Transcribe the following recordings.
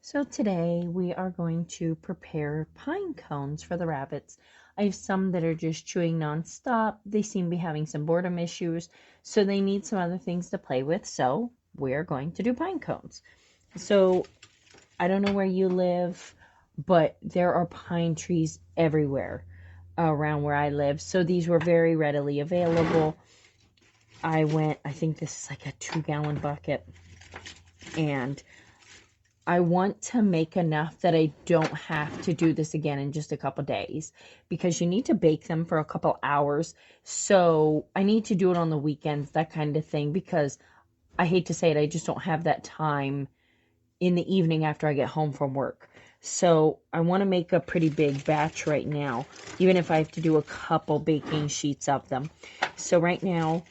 So today we are going to prepare pine cones for the rabbits. I have some that are just chewing nonstop. They seem to be having some boredom issues, so they need some other things to play with. So we're going to do pine cones. So I don't know where you live, but there are pine trees everywhere around where I live. So these were very readily available. I think this is like a 2-gallon bucket, and I want to make enough that I don't have to do this again in just a couple days, because you need to bake them for a couple hours. So I need to do it on the weekends, that kind of thing, because I hate to say it, I just don't have that time in the evening after I get home from work. So I want to make a pretty big batch right now, even if I have to do a couple baking sheets of them. So right now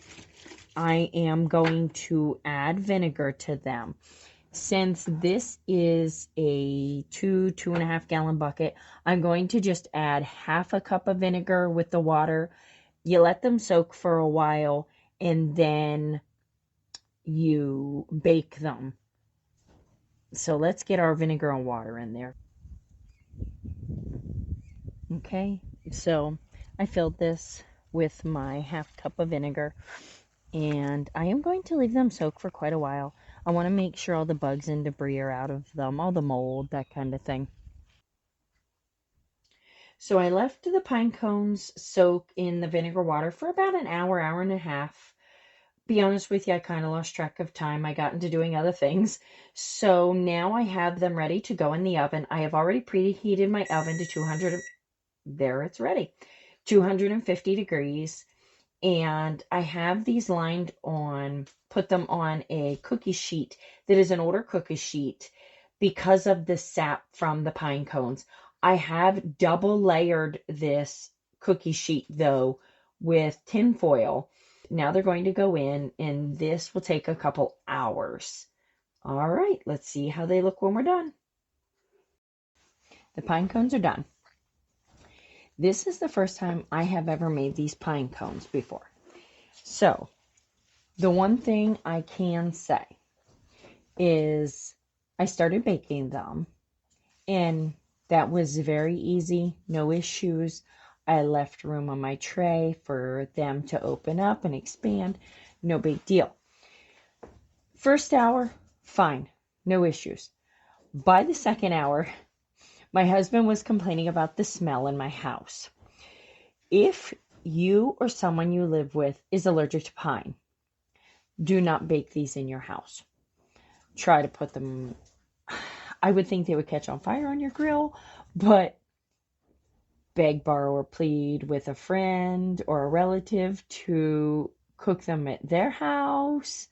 I am going to add vinegar to them. Since this is a 2.5 gallon bucket, I'm going to just add half a cup of vinegar with the water. You let them soak for a while, and then you bake them. So let's get our vinegar and water in there. Okay, so I filled this with my half cup of vinegar, and I am going to leave them soak for quite a while. I want to make sure all the bugs and debris are out of them, all the mold, that kind of thing. So I left the pine cones soak in the vinegar water for about an hour, hour and a half. Be honest with you, I kind of lost track of time. I got into doing other things. So now I have them ready to go in the oven. I have already preheated my oven to 200. There, it's ready. 250 degrees. And I have these put them on a cookie sheet that is an older cookie sheet because of the sap from the pine cones. I have double layered this cookie sheet though with tin foil. Now they're going to go in, and this will take a couple hours. All right, let's see how they look when we're done. The pine cones are done. This is the first time I have ever made these pine cones before. So, the one thing I can say is I started baking them, and that was very easy, no issues. I left room on my tray for them to open up and expand, no big deal. First hour, fine, no issues. By the second hour, my husband was complaining about the smell in my house. If you or someone you live with is allergic to pine, do not bake these in your house. Try to put them, I would think they would catch on fire on your grill, but beg, borrow, or plead with a friend or a relative to cook them at their house.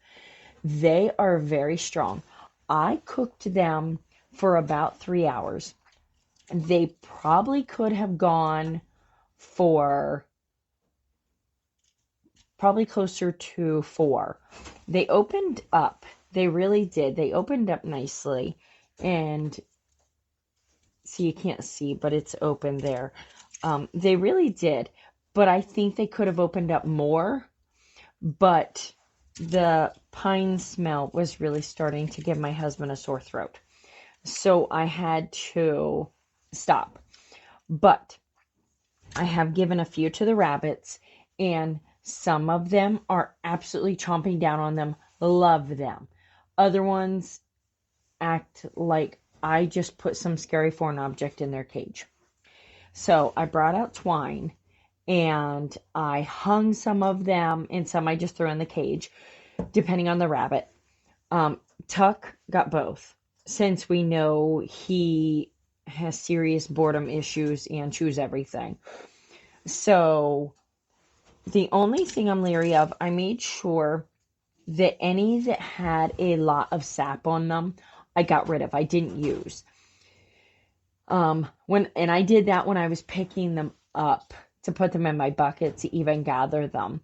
They are very strong. I cooked them for about 3 hours. They probably could have gone for probably closer to 4. They opened up. They really did. They opened up nicely. And see, you can't see, but it's open there. They really did. But I think they could have opened up more. But the pine smell was really starting to give my husband a sore throat. So I had to stop. But I have given a few to the rabbits, and some of them are absolutely chomping down on them, love them. Other ones act like I just put some scary foreign object in their cage. So I brought out twine, and I hung some of them, and some I just threw in the cage, depending on the rabbit. Tuck got both, since we know he has serious boredom issues and chews everything. So the only thing I'm leery of, I made sure that any that had a lot of sap on them, I got rid of. I didn't use. And I did that when I was picking them up to put them in my bucket to even gather them.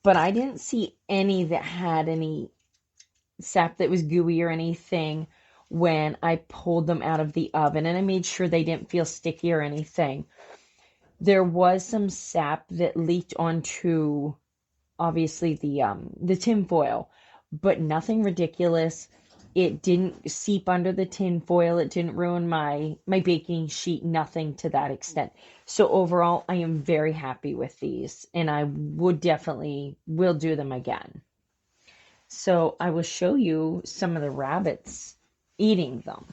But I didn't see any that had any sap that was gooey or anything when I pulled them out of the oven, and I made sure they didn't feel sticky or anything. There was some sap that leaked onto, obviously, the tin foil, but nothing ridiculous. It didn't seep under the tin foil. It didn't ruin my baking sheet, nothing to that extent. So overall, I am very happy with these, and I would definitely will do them again. So I will show you some of the rabbits eating them.